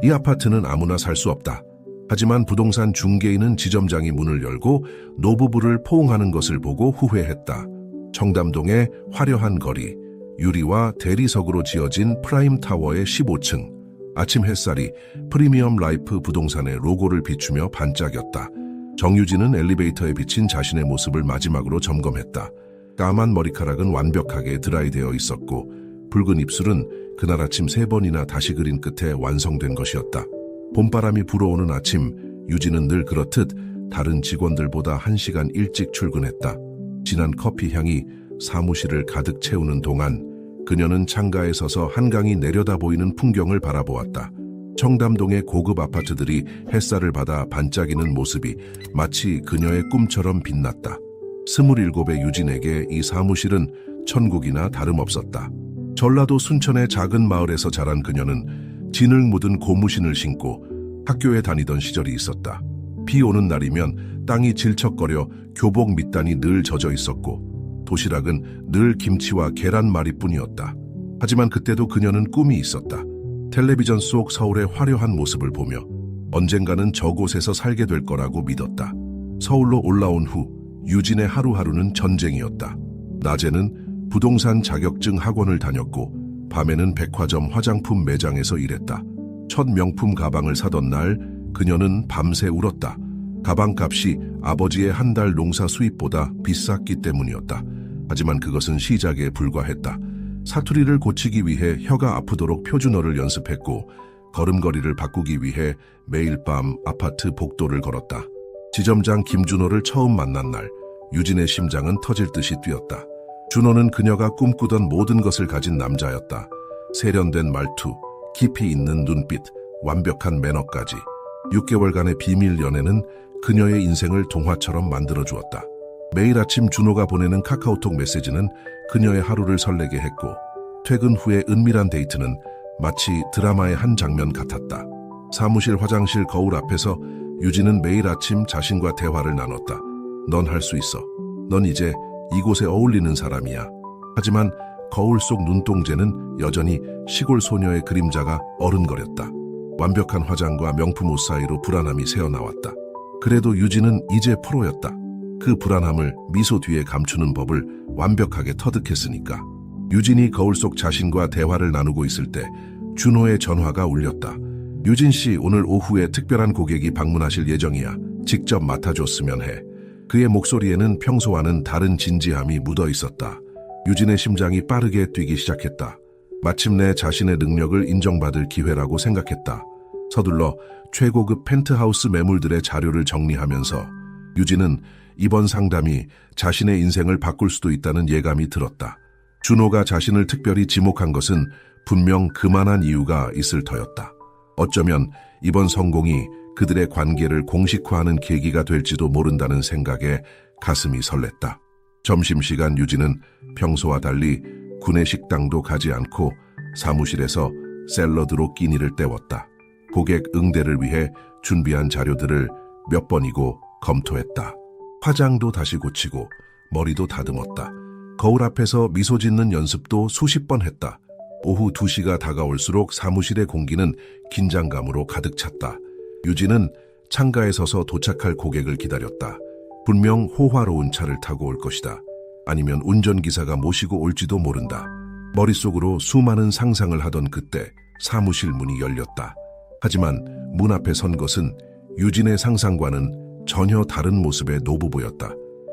이 아파트는 아무나 살 수 없다. 하지만 부동산 중개인은 지점장이 문을 열고 노부부를 포옹하는 것을 보고 후회했다. 청담동의 화려한 거리, 유리와 대리석으로 지어진 프라임타워의 15층. 아침 햇살이 프리미엄 라이프 부동산의 로고를 비추며 반짝였다. 정유진은 엘리베이터에 비친 자신의 모습을 마지막으로 점검했다. 까만 머리카락은 완벽하게 드라이되어 있었고 붉은 입술은 그날 아침 3번이나 다시 그린 끝에 완성된 것이었다. 봄바람이 불어오는 아침, 유진은 늘 그렇듯 다른 직원들보다 1시간 일찍 출근했다. 진한 커피 향이 사무실을 가득 채우는 동안 그녀는 창가에 서서 한강이 내려다 보이는 풍경을 바라보았다. 청담동의 고급 아파트들이 햇살을 받아 반짝이는 모습이 마치 그녀의 꿈처럼 빛났다. 27의 유진에게 이 사무실은 천국이나 다름없었다. 전라도 순천의 작은 마을에서 자란 그녀는 진흙 묻은 고무신을 신고 학교에 다니던 시절이 있었다. 비 오는 날이면 땅이 질척거려 교복 밑단이 늘 젖어 있었고 도시락은 늘 김치와 계란말이뿐이었다. 하지만 그때도 그녀는 꿈이 있었다. 텔레비전 속 서울의 화려한 모습을 보며 언젠가는 저곳에서 살게 될 거라고 믿었다. 서울로 올라온 후 유진의 하루하루는 전쟁이었다. 낮에는 부동산 자격증 학원을 다녔고 밤에는 백화점 화장품 매장에서 일했다. 첫 명품 가방을 사던 날 그녀는 밤새 울었다. 가방값이 아버지의 한 달 농사 수입보다 비쌌기 때문이었다. 하지만 그것은 시작에 불과했다. 사투리를 고치기 위해 혀가 아프도록 표준어를 연습했고 걸음걸이를 바꾸기 위해 매일 밤 아파트 복도를 걸었다. 지점장 김준호를 처음 만난 날 유진의 심장은 터질 듯이 뛰었다. 준호는 그녀가 꿈꾸던 모든 것을 가진 남자였다. 세련된 말투, 깊이 있는 눈빛, 완벽한 매너까지. 6개월간의 비밀 연애는 그녀의 인생을 동화처럼 만들어주었다. 매일 아침 준호가 보내는 카카오톡 메시지는 그녀의 하루를 설레게 했고 퇴근 후의 은밀한 데이트는 마치 드라마의 한 장면 같았다. 사무실 화장실 거울 앞에서 유진은 매일 아침 자신과 대화를 나눴다. 넌 할 수 있어. 넌 이제 이곳에 어울리는 사람이야. 하지만 거울 속 눈동자는 여전히 시골 소녀의 그림자가 어른거렸다. 완벽한 화장과 명품 옷 사이로 불안함이 새어나왔다. 그래도 유진은 이제 프로였다. 그 불안함을 미소 뒤에 감추는 법을 완벽하게 터득했으니까. 유진이 거울 속 자신과 대화를 나누고 있을 때 준호의 전화가 울렸다. 유진 씨, 오늘 오후에 특별한 고객이 방문하실 예정이야. 직접 맡아줬으면 해. 그의 목소리에는 평소와는 다른 진지함이 묻어 있었다. 유진의 심장이 빠르게 뛰기 시작했다. 마침내 자신의 능력을 인정받을 기회라고 생각했다. 서둘러 최고급 펜트하우스 매물들의 자료를 정리하면서 유진은 이번 상담이 자신의 인생을 바꿀 수도 있다는 예감이 들었다. 준호가 자신을 특별히 지목한 것은 분명 그만한 이유가 있을 터였다. 어쩌면 이번 성공이 그들의 관계를 공식화하는 계기가 될지도 모른다는 생각에 가슴이 설렜다. 점심시간 유진은 평소와 달리 구내식당도 가지 않고 사무실에서 샐러드로 끼니를 때웠다. 고객 응대를 위해 준비한 자료들을 몇 번이고 검토했다. 화장도 다시 고치고 머리도 다듬었다. 거울 앞에서 미소 짓는 연습도 수십 번 했다. 오후 2시가 다가올수록 사무실의 공기는 긴장감으로 가득 찼다. 유진은 창가에 서서 도착할 고객을 기다렸다. 분명 호화로운 차를 타고 올 것이다. 아니면 운전기사가 모시고 올지도 모른다. 머릿속으로 수많은 상상을 하던 그때 사무실 문이 열렸다. 하지만 문 앞에 선 것은 유진의 상상과는 전혀 다른 모습의 노부부였다.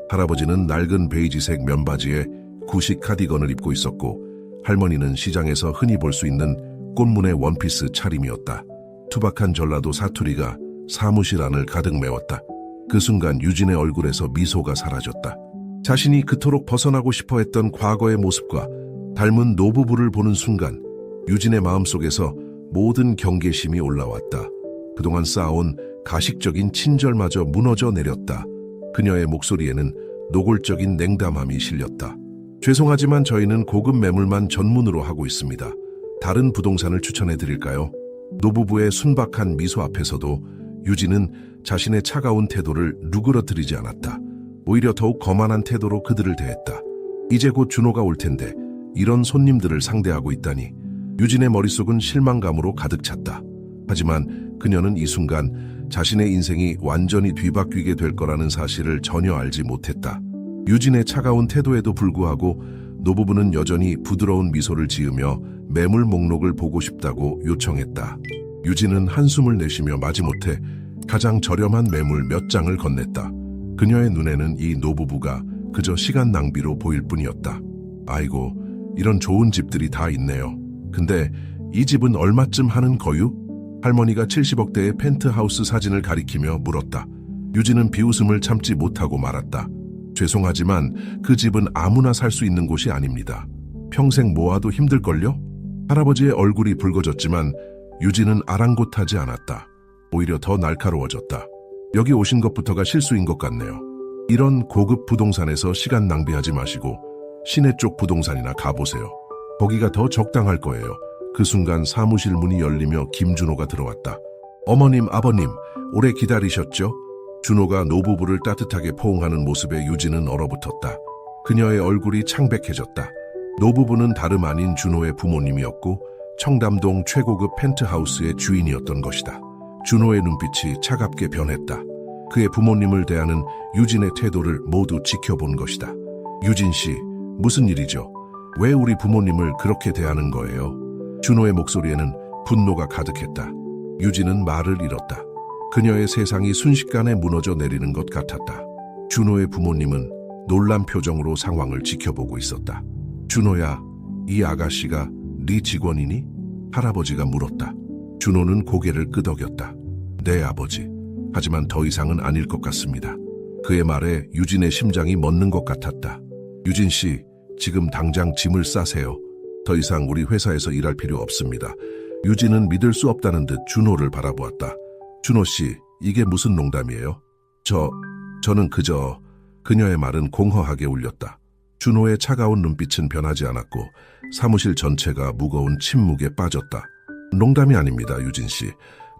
할아버지는 낡은 베이지색 면바지에 구식 카디건을 입고 있었고 할머니는 시장에서 흔히 볼 수 있는 꽃무늬 원피스 차림이었다. 투박한 전라도 사투리가 사무실 안을 가득 메웠다. 그 순간 유진의 얼굴에서 미소가 사라졌다. 자신이 그토록 벗어나고 싶어 했던 과거의 모습과 닮은 노부부를 보는 순간 유진의 마음속에서 모든 경계심이 올라왔다. 그동안 쌓아온 가식적인 친절마저 무너져 내렸다. 그녀의 목소리에는 노골적인 냉담함이 실렸다. 죄송하지만 저희는 고급 매물만 전문으로 하고 있습니다. 다른 부동산을 추천해 드릴까요? 노부부의 순박한 미소 앞에서도 유진은 자신의 차가운 태도를 누그러뜨리지 않았다. 오히려 더욱 거만한 태도로 그들을 대했다. 이제 곧 준호가 올 텐데 이런 손님들을 상대하고 있다니. 유진의 머릿속은 실망감으로 가득 찼다. 하지만 그녀는 이 순간 자신의 인생이 완전히 뒤바뀌게 될 거라는 사실을 전혀 알지 못했다. 유진의 차가운 태도에도 불구하고 노부부는 여전히 부드러운 미소를 지으며 매물 목록을 보고 싶다고 요청했다. 유진은 한숨을 내쉬며 마지못해 가장 저렴한 매물 몇 장을 건넸다. 그녀의 눈에는 이 노부부가 그저 시간 낭비로 보일 뿐이었다. 아이고, 이런 좋은 집들이 다 있네요. 근데 이 집은 얼마쯤 하는 거유? 할머니가 70억대의 펜트하우스 사진을 가리키며 물었다. 유진은 비웃음을 참지 못하고 말았다. 죄송하지만 그 집은 아무나 살 수 있는 곳이 아닙니다. 평생 모아도 힘들걸요? 할아버지의 얼굴이 붉어졌지만 유진은 아랑곳하지 않았다. 오히려 더 날카로워졌다. 여기 오신 것부터가 실수인 것 같네요. 이런 고급 부동산에서 시간 낭비하지 마시고 시내 쪽 부동산이나 가보세요. 거기가 더 적당할 거예요. 그 순간 사무실 문이 열리며 김준호가 들어왔다. 어머님, 아버님, 오래 기다리셨죠? 준호가 노부부를 따뜻하게 포옹하는 모습에 유진은 얼어붙었다. 그녀의 얼굴이 창백해졌다. 노부부는 다름 아닌 준호의 부모님이었고 청담동 최고급 펜트하우스의 주인이었던 것이다. 준호의 눈빛이 차갑게 변했다. 그의 부모님을 대하는 유진의 태도를 모두 지켜본 것이다. 유진 씨, 무슨 일이죠? 왜 우리 부모님을 그렇게 대하는 거예요? 준호의 목소리에는 분노가 가득했다. 유진은 말을 잃었다. 그녀의 세상이 순식간에 무너져 내리는 것 같았다. 준호의 부모님은 놀란 표정으로 상황을 지켜보고 있었다. 준호야, 이 아가씨가 네 직원이니? 할아버지가 물었다. 준호는 고개를 끄덕였다. 네, 아버지. 하지만 더 이상은 아닐 것 같습니다. 그의 말에 유진의 심장이 멎는 것 같았다. 유진 씨, 지금 당장 짐을 싸세요. 더 이상 우리 회사에서 일할 필요 없습니다. 유진은 믿을 수 없다는 듯 준호를 바라보았다. 준호 씨, 이게 무슨 농담이에요? 저는 그저... 그녀의 말은 공허하게 울렸다. 준호의 차가운 눈빛은 변하지 않았고 사무실 전체가 무거운 침묵에 빠졌다. 농담이 아닙니다, 유진 씨.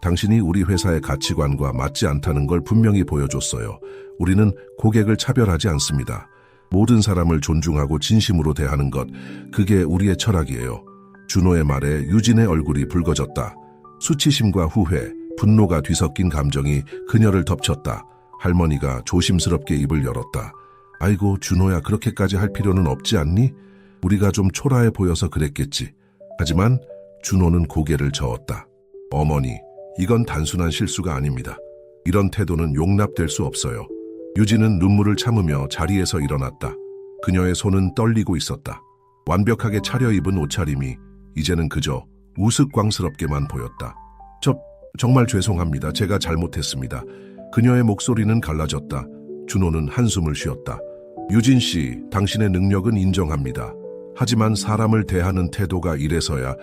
당신이 우리 회사의 가치관과 맞지 않다는 걸 분명히 보여줬어요. 우리는 고객을 차별하지 않습니다. 모든 사람을 존중하고 진심으로 대하는 것, 그게 우리의 철학이에요. 준호의 말에 유진의 얼굴이 붉어졌다. 수치심과 후회, 분노가 뒤섞인 감정이 그녀를 덮쳤다. 할머니가 조심스럽게 입을 열었다. 아이고, 준호야, 그렇게까지 할 필요는 없지 않니? 우리가 좀 초라해 보여서 그랬겠지. 하지만 준호는 고개를 저었다. 어머니, 이건 단순한 실수가 아닙니다. 이런 태도는 용납될 수 없어요. 유진은 눈물을 참으며 자리에서 일어났다. 그녀의 손은 떨리고 있었다. 완벽하게 차려입은 옷차림이 이제는 그저 우스꽝스럽게만 보였다. 정말 죄송합니다. 제가 잘못했습니다. 그녀의 목소리는 갈라졌다. 준호는 한숨을 쉬었다. 유진 씨, 당신의 능력은 인정합니다. 하지만 사람을 대하는 태도가 이래서야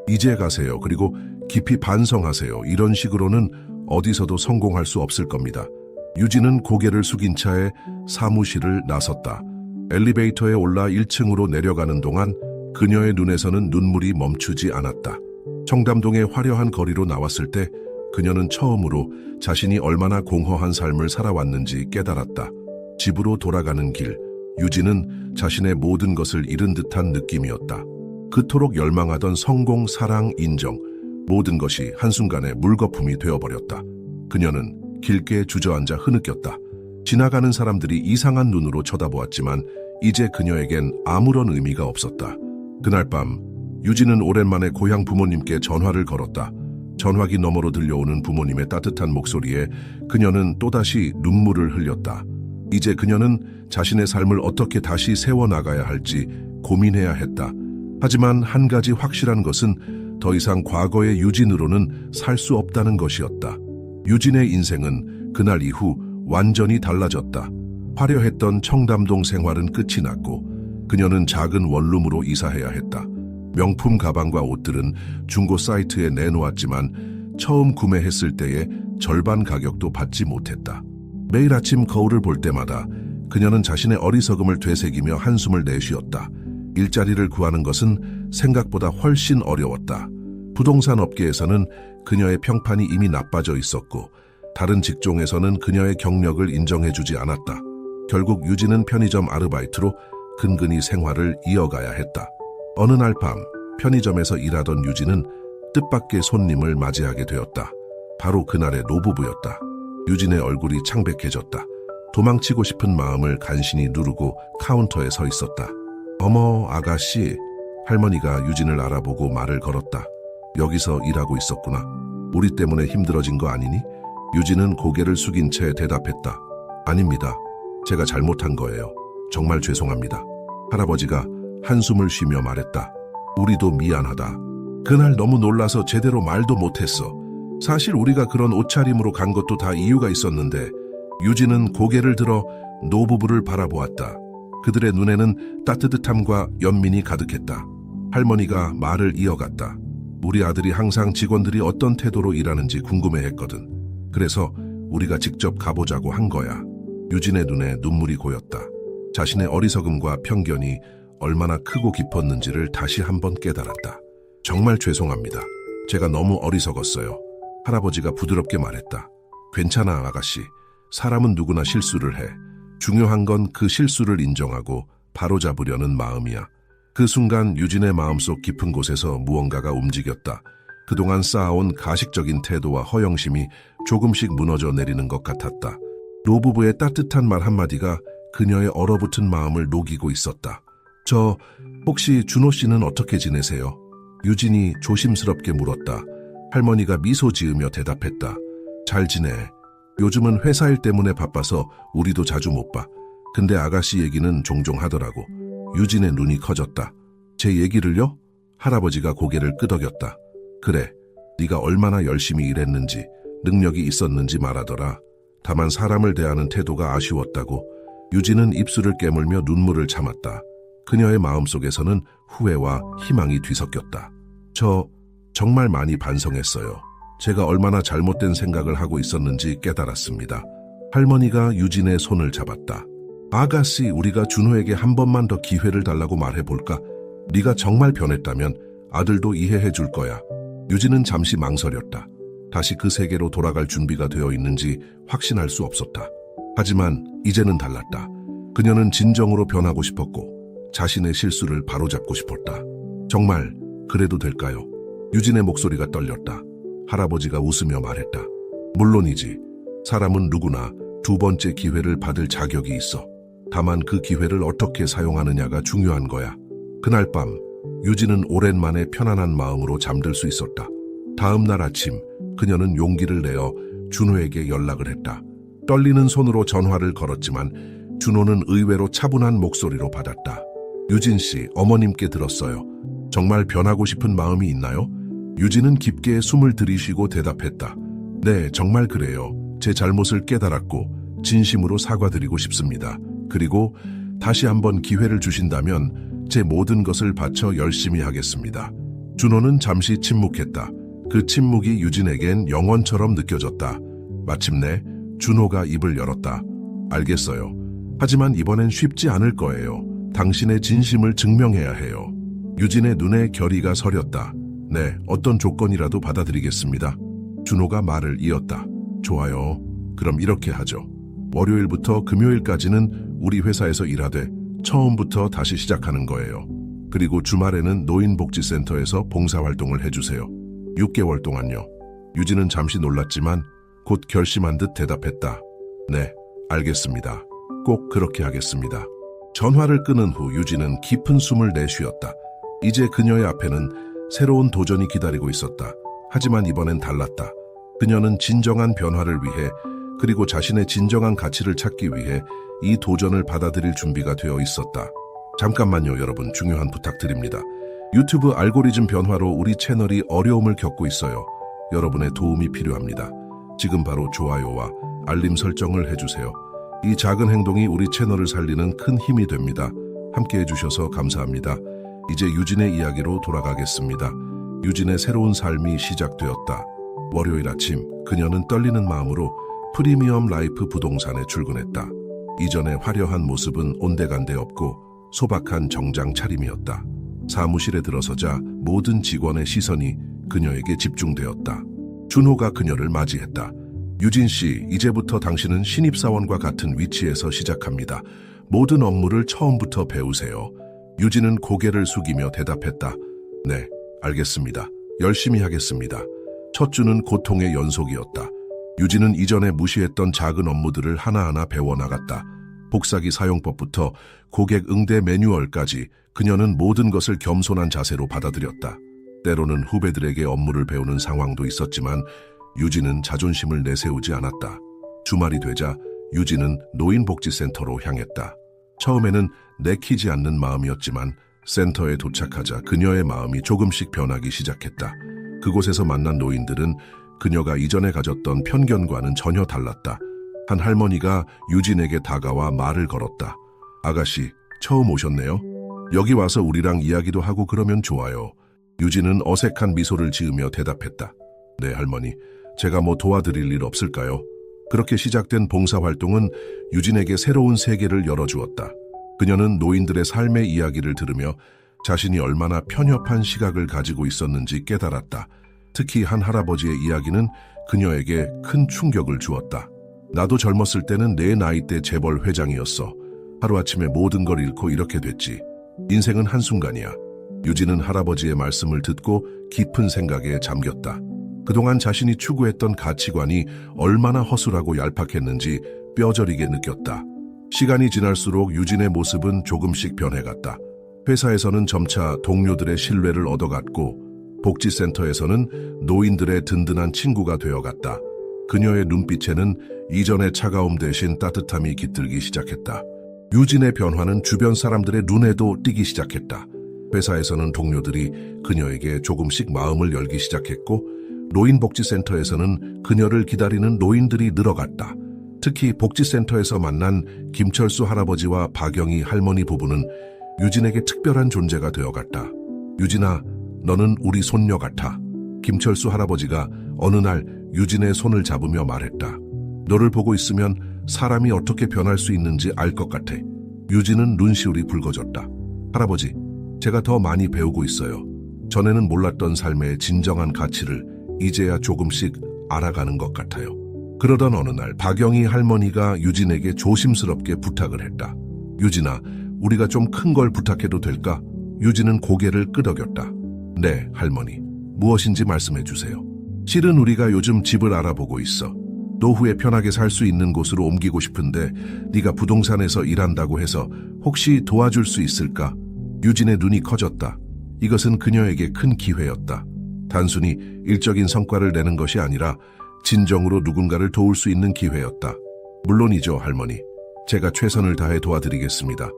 이제 가세요. 그리고 깊이 반성하세요. 이런 식으로는 어디서도 성공할 수 없을 겁니다. 유진은 고개를 숙인 채 사무실을 나섰다. 엘리베이터에 올라 1층으로 내려가는 동안 그녀의 눈에서는 눈물이 멈추지 않았다. 청담동의 화려한 거리로 나왔을 때 그녀는 처음으로 자신이 얼마나 공허한 삶을 살아왔는지 깨달았다. 집으로 돌아가는 길, 유진은 자신의 모든 것을 잃은 듯한 느낌이었다. 그토록 열망하던 성공, 사랑, 인정, 모든 것이 한순간에 물거품이 되어버렸다. 그녀는 길게 주저앉아 흐느꼈다. 지나가는 사람들이 이상한 눈으로 쳐다보았지만 이제 그녀에겐 아무런 의미가 없었다. 그날 밤 유진은 오랜만에 고향 부모님께 전화를 걸었다. 전화기 너머로 들려오는 부모님의 따뜻한 목소리에 그녀는 또다시 눈물을 흘렸다. 이제 그녀는 자신의 삶을 어떻게 다시 세워나가야 할지 고민해야 했다. 하지만 한 가지 확실한 것은 더 이상 과거의 유진으로는 살 수 없다는 것이었다. 유진의 인생은 그날 이후 완전히 달라졌다. 화려했던 청담동 생활은 끝이 났고 그녀는 작은 원룸으로 이사해야 했다. 명품 가방과 옷들은 중고 사이트에 내놓았지만 처음 구매했을 때의 절반 가격도 받지 못했다. 매일 아침 거울을 볼 때마다 그녀는 자신의 어리석음을 되새기며 한숨을 내쉬었다. 일자리를 구하는 것은 생각보다 훨씬 어려웠다. 부동산 업계에서는 그녀의 평판이 이미 나빠져 있었고 다른 직종에서는 그녀의 경력을 인정해주지 않았다. 결국 유진은 편의점 아르바이트로 근근히 생활을 이어가야 했다. 어느 날 밤 편의점에서 일하던 유진은 뜻밖의 손님을 맞이하게 되었다. 바로 그날의 노부부였다. 유진의 얼굴이 창백해졌다. 도망치고 싶은 마음을 간신히 누르고 카운터에 서 있었다. 어머, 아가씨. 할머니가 유진을 알아보고 말을 걸었다. 여기서 일하고 있었구나. 우리 때문에 힘들어진 거 아니니? 유진은 고개를 숙인 채 대답했다. 아닙니다. 제가 잘못한 거예요. 정말 죄송합니다. 할아버지가 한숨을 쉬며 말했다. 우리도 미안하다. 그날 너무 놀라서 제대로 말도 못했어. 사실 우리가 그런 옷차림으로 간 것도 다 이유가 있었는데. 유진은 고개를 들어 노부부를 바라보았다. 그들의 눈에는 따뜻함과 연민이 가득했다. 할머니가 말을 이어갔다. 우리 아들이 항상 직원들이 어떤 태도로 일하는지 궁금해했거든. 그래서 우리가 직접 가보자고 한 거야. 유진의 눈에 눈물이 고였다. 자신의 어리석음과 편견이 얼마나 크고 깊었는지를 다시 한번 깨달았다. 정말 죄송합니다. 제가 너무 어리석었어요. 할아버지가 부드럽게 말했다. 괜찮아, 아가씨. 사람은 누구나 실수를 해. 중요한 건 그 실수를 인정하고 바로잡으려는 마음이야. 그 순간 유진의 마음속 깊은 곳에서 무언가가 움직였다. 그동안 쌓아온 가식적인 태도와 허영심이 조금씩 무너져 내리는 것 같았다. 노부부의 따뜻한 말 한마디가 그녀의 얼어붙은 마음을 녹이고 있었다. 혹시 준호 씨는 어떻게 지내세요? 유진이 조심스럽게 물었다. 할머니가 미소 지으며 대답했다. 잘 지내. 요즘은 회사 일 때문에 바빠서 우리도 자주 못 봐. 근데 아가씨 얘기는 종종 하더라고. 유진의 눈이 커졌다. 제 얘기를요? 할아버지가 고개를 끄덕였다. 그래, 네가 얼마나 열심히 일했는지, 능력이 있었는지 말하더라. 다만 사람을 대하는 태도가 아쉬웠다고. 유진은 입술을 깨물며 눈물을 참았다. 그녀의 마음속에서는 후회와 희망이 뒤섞였다. 정말 많이 반성했어요. 제가 얼마나 잘못된 생각을 하고 있었는지 깨달았습니다. 할머니가 유진의 손을 잡았다. 아가씨, 우리가 준호에게 한 번만 더 기회를 달라고 말해볼까? 네가 정말 변했다면 아들도 이해해 줄 거야. 유진은 잠시 망설였다. 다시 그 세계로 돌아갈 준비가 되어 있는지 확신할 수 없었다. 하지만 이제는 달랐다. 그녀는 진정으로 변하고 싶었고 자신의 실수를 바로잡고 싶었다. 정말 그래도 될까요? 유진의 목소리가 떨렸다. 할아버지가 웃으며 말했다. 물론이지. 사람은 누구나 두 번째 기회를 받을 자격이 있어. 다만 그 기회를 어떻게 사용하느냐가 중요한 거야. 그날 밤 유진은 오랜만에 편안한 마음으로 잠들 수 있었다. 다음 날 아침 그녀는 용기를 내어 준호에게 연락을 했다. 떨리는 손으로 전화를 걸었지만 준호는 의외로 차분한 목소리로 받았다. 유진 씨, 어머님께 들었어요. 정말 변하고 싶은 마음이 있나요? 유진은 깊게 숨을 들이쉬고 대답했다. 네, 정말 그래요. 제 잘못을 깨달았고 진심으로 사과드리고 싶습니다. 그리고 다시 한번 기회를 주신다면 제 모든 것을 바쳐 열심히 하겠습니다. 준호는 잠시 침묵했다. 그 침묵이 유진에겐 영원처럼 느껴졌다. 마침내 준호가 입을 열었다. 알겠어요. 하지만 이번엔 쉽지 않을 거예요. 당신의 진심을 증명해야 해요. 유진의 눈에 결의가 서렸다. 네, 어떤 조건이라도 받아들이겠습니다. 준호가 말을 이었다. 좋아요. 그럼 이렇게 하죠. 월요일부터 금요일까지는 우리 회사에서 일하되 처음부터 다시 시작하는 거예요. 그리고 주말에는 노인복지센터에서 봉사활동을 해주세요. 6개월 동안요. 유진은 잠시 놀랐지만 곧 결심한 듯 대답했다. 네, 알겠습니다. 꼭 그렇게 하겠습니다. 전화를 끊은 후 유진은 깊은 숨을 내쉬었다. 이제 그녀의 앞에는 새로운 도전이 기다리고 있었다. 하지만 이번엔 달랐다. 그녀는 진정한 변화를 위해 그리고 자신의 진정한 가치를 찾기 위해 이 도전을 받아들일 준비가 되어 있었다. 잠깐만요, 여러분. 중요한 부탁드립니다. 유튜브 알고리즘 변화로 우리 채널이 어려움을 겪고 있어요. 여러분의 도움이 필요합니다. 지금 바로 좋아요와 알림 설정을 해주세요. 이 작은 행동이 우리 채널을 살리는 큰 힘이 됩니다. 함께 해주셔서 감사합니다. 이제 유진의 이야기로 돌아가겠습니다. 유진의 새로운 삶이 시작되었다. 월요일 아침 그녀는 떨리는 마음으로 프리미엄 라이프 부동산에 출근했다. 이전의 화려한 모습은 온데간데 없고 소박한 정장 차림이었다. 사무실에 들어서자 모든 직원의 시선이 그녀에게 집중되었다. 준호가 그녀를 맞이했다. 유진 씨, 이제부터 당신은 신입사원과 같은 위치에서 시작합니다. 모든 업무를 처음부터 배우세요. 유진은 고개를 숙이며 대답했다. 네, 알겠습니다. 열심히 하겠습니다. 첫 주는 고통의 연속이었다. 유진은 이전에 무시했던 작은 업무들을 하나하나 배워나갔다. 복사기 사용법부터 고객 응대 매뉴얼까지 그녀는 모든 것을 겸손한 자세로 받아들였다. 때로는 후배들에게 업무를 배우는 상황도 있었지만 유진은 자존심을 내세우지 않았다. 주말이 되자 유진은 노인복지센터로 향했다. 처음에는 내키지 않는 마음이었지만 센터에 도착하자 그녀의 마음이 조금씩 변하기 시작했다. 그곳에서 만난 노인들은 그녀가 이전에 가졌던 편견과는 전혀 달랐다. 한 할머니가 유진에게 다가와 말을 걸었다. 아가씨, 처음 오셨네요? 여기 와서 우리랑 이야기도 하고 그러면 좋아요. 유진은 어색한 미소를 지으며 대답했다. 네, 할머니. 제가 뭐 도와드릴 일 없을까요? 그렇게 시작된 봉사활동은 유진에게 새로운 세계를 열어주었다. 그녀는 노인들의 삶의 이야기를 들으며 자신이 얼마나 편협한 시각을 가지고 있었는지 깨달았다. 특히 한 할아버지의 이야기는 그녀에게 큰 충격을 주었다. 나도 젊었을 때는 내 나이 때 재벌 회장이었어. 하루아침에 모든 걸 잃고 이렇게 됐지. 인생은 한순간이야. 유진은 할아버지의 말씀을 듣고 깊은 생각에 잠겼다. 그동안 자신이 추구했던 가치관이 얼마나 허술하고 얄팍했는지 뼈저리게 느꼈다. 시간이 지날수록 유진의 모습은 조금씩 변해갔다. 회사에서는 점차 동료들의 신뢰를 얻어갔고 복지센터에서는 노인들의 든든한 친구가 되어갔다. 그녀의 눈빛에는 이전의 차가움 대신 따뜻함이 깃들기 시작했다. 유진의 변화는 주변 사람들의 눈에도 띄기 시작했다. 회사에서는 동료들이 그녀에게 조금씩 마음을 열기 시작했고 노인복지센터에서는 그녀를 기다리는 노인들이 늘어갔다. 특히 복지센터에서 만난 김철수 할아버지와 박영희 할머니 부부는 유진에게 특별한 존재가 되어갔다. 유진아, 너는 우리 손녀 같아. 김철수 할아버지가 어느 날 유진의 손을 잡으며 말했다. 너를 보고 있으면 사람이 어떻게 변할 수 있는지 알 것 같아. 유진은 눈시울이 붉어졌다. 할아버지, 제가 더 많이 배우고 있어요. 전에는 몰랐던 삶의 진정한 가치를 이제야 조금씩 알아가는 것 같아요. 그러던 어느 날 박영희 할머니가 유진에게 조심스럽게 부탁을 했다. 유진아, 우리가 좀 큰 걸 부탁해도 될까? 유진은 고개를 끄덕였다. 네, 할머니. 무엇인지 말씀해 주세요. 실은 우리가 요즘 집을 알아보고 있어. 노후에 편하게 살 수 있는 곳으로 옮기고 싶은데 네가 부동산에서 일한다고 해서 혹시 도와줄 수 있을까? 유진의 눈이 커졌다. 이것은 그녀에게 큰 기회였다. 단순히 일적인 성과를 내는 것이 아니라 진정으로 누군가를 도울 수 있는 기회였다. 물론이죠, 할머니. 제가 최선을 다해 도와드리겠습니다.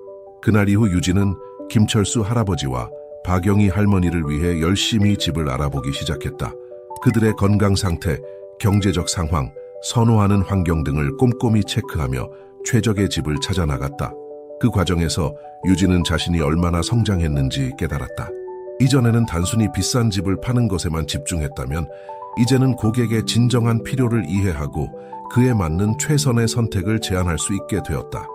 그날 이후 유진은 김철수 할아버지와 박영희 할머니를 위해 열심히 집을 알아보기 시작했다. 그들의 건강 상태, 경제적 상황, 선호하는 환경 등을 꼼꼼히 체크하며 최적의 집을 찾아 나갔다. 그 과정에서 유진은 자신이 얼마나 성장했는지 깨달았다. 이전에는 단순히 비싼 집을 파는 것에만 집중했다면 이제는 고객의 진정한 필요를 이해하고 그에 맞는 최선의 선택을 제안할 수 있게 되었다.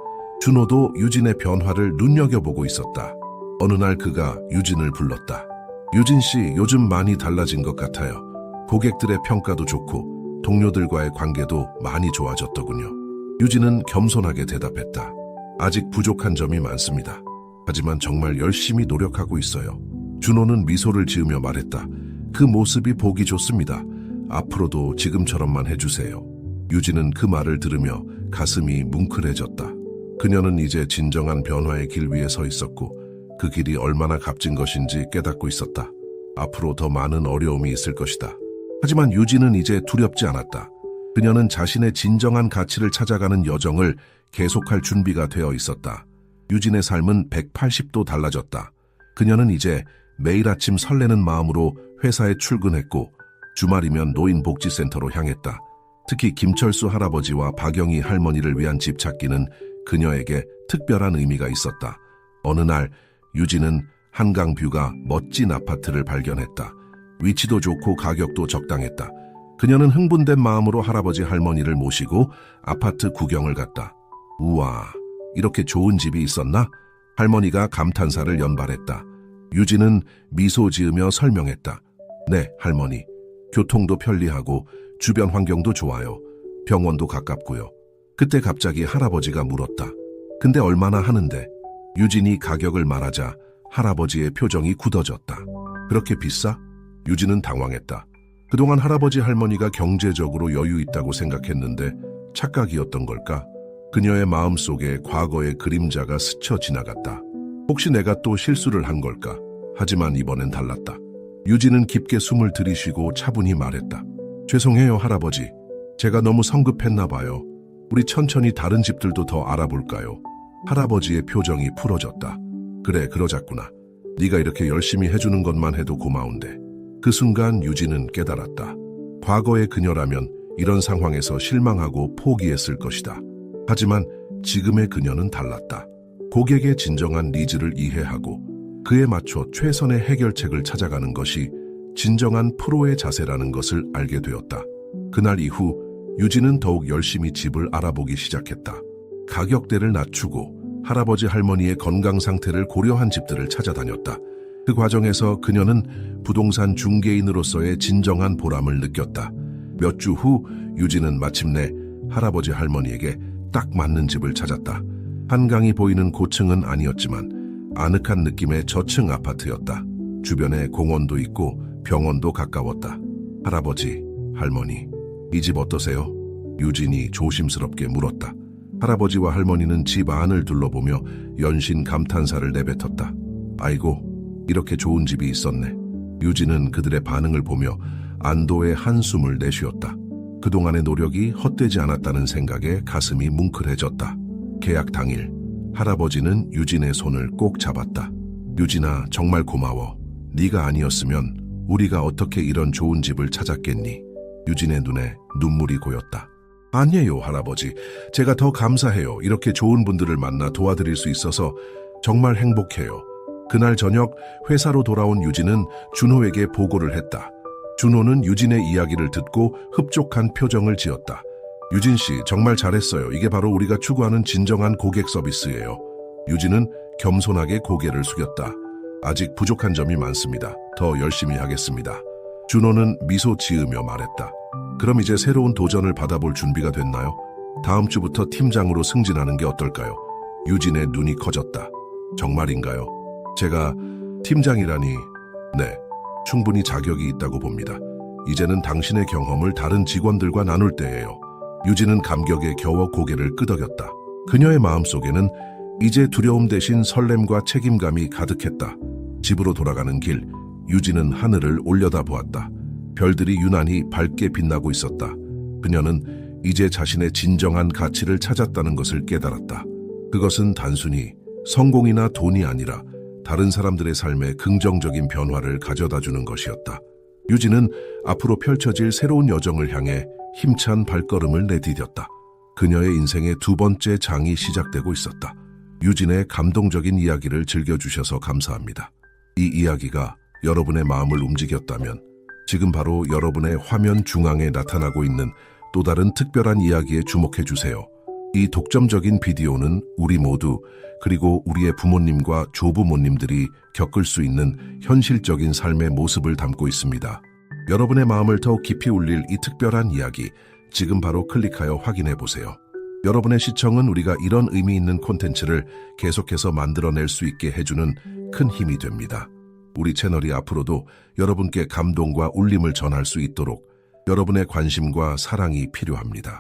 준호도 유진의 변화를 눈여겨보고 있었다. 어느 날 그가 유진을 불렀다. 유진 씨, 요즘 많이 달라진 것 같아요. 고객들의 평가도 좋고 동료들과의 관계도 많이 좋아졌더군요. 유진은 겸손하게 대답했다. 아직 부족한 점이 많습니다. 하지만 정말 열심히 노력하고 있어요. 준호는 미소를 지으며 말했다. 그 모습이 보기 좋습니다. 앞으로도 지금처럼만 해주세요. 유진은 그 말을 들으며 가슴이 뭉클해졌다. 그녀는 이제 진정한 변화의 길 위에 서 있었고 그 길이 얼마나 값진 것인지 깨닫고 있었다. 앞으로 더 많은 어려움이 있을 것이다. 하지만 유진은 이제 두렵지 않았다. 그녀는 자신의 진정한 가치를 찾아가는 여정을 계속할 준비가 되어 있었다. 유진의 삶은 180도 달라졌다. 그녀는 이제 매일 아침 설레는 마음으로 회사에 출근했고 주말이면 노인복지센터로 향했다. 특히 김철수 할아버지와 박영희 할머니를 위한 집 찾기는 그녀에게 특별한 의미가 있었다. 어느 날 유진은 한강뷰가 멋진 아파트를 발견했다. 위치도 좋고 가격도 적당했다. 그녀는 흥분된 마음으로 할아버지 할머니를 모시고 아파트 구경을 갔다. 우와, 이렇게 좋은 집이 있었나? 할머니가 감탄사를 연발했다. 유진은 미소 지으며 설명했다. 네, 할머니. 교통도 편리하고 주변 환경도 좋아요. 병원도 가깝고요. 그때 갑자기 할아버지가 물었다. 근데 얼마나 하는데? 유진이 가격을 말하자 할아버지의 표정이 굳어졌다. 그렇게 비싸? 유진은 당황했다. 그동안 할아버지 할머니가 경제적으로 여유 있다고 생각했는데 착각이었던 걸까? 그녀의 마음속에 과거의 그림자가 스쳐 지나갔다. 혹시 내가 또 실수를 한 걸까? 하지만 이번엔 달랐다. 유진은 깊게 숨을 들이쉬고 차분히 말했다. 죄송해요, 할아버지. 제가 너무 성급했나 봐요. 우리 천천히 다른 집들도 더 알아볼까요? 할아버지의 표정이 풀어졌다. 그래, 그러자꾸나. 네가 이렇게 열심히 해주는 것만 해도 고마운데. 그 순간 유진은 깨달았다. 과거의 그녀라면 이런 상황에서 실망하고 포기했을 것이다. 하지만 지금의 그녀는 달랐다. 고객의 진정한 니즈를 이해하고 그에 맞춰 최선의 해결책을 찾아가는 것이 진정한 프로의 자세라는 것을 알게 되었다. 그날 이후 유진은 더욱 열심히 집을 알아보기 시작했다. 가격대를 낮추고 할아버지 할머니의 건강 상태를 고려한 집들을 찾아다녔다. 그 과정에서 그녀는 부동산 중개인으로서의 진정한 보람을 느꼈다. 몇 주 후 유진은 마침내 할아버지 할머니에게 딱 맞는 집을 찾았다. 한강이 보이는 고층은 아니었지만 아늑한 느낌의 저층 아파트였다. 주변에 공원도 있고 병원도 가까웠다. 할아버지, 할머니, 이 집 어떠세요? 유진이 조심스럽게 물었다. 할아버지와 할머니는 집 안을 둘러보며 연신 감탄사를 내뱉었다. 아이고, 이렇게 좋은 집이 있었네. 유진은 그들의 반응을 보며 안도의 한숨을 내쉬었다. 그동안의 노력이 헛되지 않았다는 생각에 가슴이 뭉클해졌다. 계약 당일, 할아버지는 유진의 손을 꼭 잡았다. 유진아, 정말 고마워. 네가 아니었으면 우리가 어떻게 이런 좋은 집을 찾았겠니? 유진의 눈에 눈물이 고였다. 아니에요, 할아버지. 제가 더 감사해요. 이렇게 좋은 분들을 만나 도와드릴 수 있어서 정말 행복해요. 그날 저녁 회사로 돌아온 유진은 준호에게 보고를 했다. 준호는 유진의 이야기를 듣고 흡족한 표정을 지었다. 유진 씨, 정말 잘했어요. 이게 바로 우리가 추구하는 진정한 고객 서비스예요. 유진은 겸손하게 고개를 숙였다. 아직 부족한 점이 많습니다. 더 열심히 하겠습니다. 준호는 미소 지으며 말했다. 그럼 이제 새로운 도전을 받아볼 준비가 됐나요? 다음 주부터 팀장으로 승진하는 게 어떨까요? 유진의 눈이 커졌다. 정말인가요? 제가 팀장이라니. 네, 충분히 자격이 있다고 봅니다. 이제는 당신의 경험을 다른 직원들과 나눌 때예요. 유진은 감격에 겨워 고개를 끄덕였다. 그녀의 마음속에는 이제 두려움 대신 설렘과 책임감이 가득했다. 집으로 돌아가는 길, 유진은 하늘을 올려다보았다. 별들이 유난히 밝게 빛나고 있었다. 그녀는 이제 자신의 진정한 가치를 찾았다는 것을 깨달았다. 그것은 단순히 성공이나 돈이 아니라 다른 사람들의 삶에 긍정적인 변화를 가져다주는 것이었다. 유진은 앞으로 펼쳐질 새로운 여정을 향해 힘찬 발걸음을 내디뎠다. 그녀의 인생의 두 번째 장이 시작되고 있었다. 유진의 감동적인 이야기를 즐겨주셔서 감사합니다. 이 이야기가 여러분의 마음을 움직였다면 지금 바로 여러분의 화면 중앙에 나타나고 있는 또 다른 특별한 이야기에 주목해 주세요. 이 독점적인 비디오는 우리 모두 그리고 우리의 부모님과 조부모님들이 겪을 수 있는 현실적인 삶의 모습을 담고 있습니다. 여러분의 마음을 더욱 깊이 울릴 이 특별한 이야기, 지금 바로 클릭하여 확인해 보세요. 여러분의 시청은 우리가 이런 의미 있는 콘텐츠를 계속해서 만들어낼 수 있게 해주는 큰 힘이 됩니다. 우리 채널이 앞으로도 여러분께 감동과 울림을 전할 수 있도록 여러분의 관심과 사랑이 필요합니다.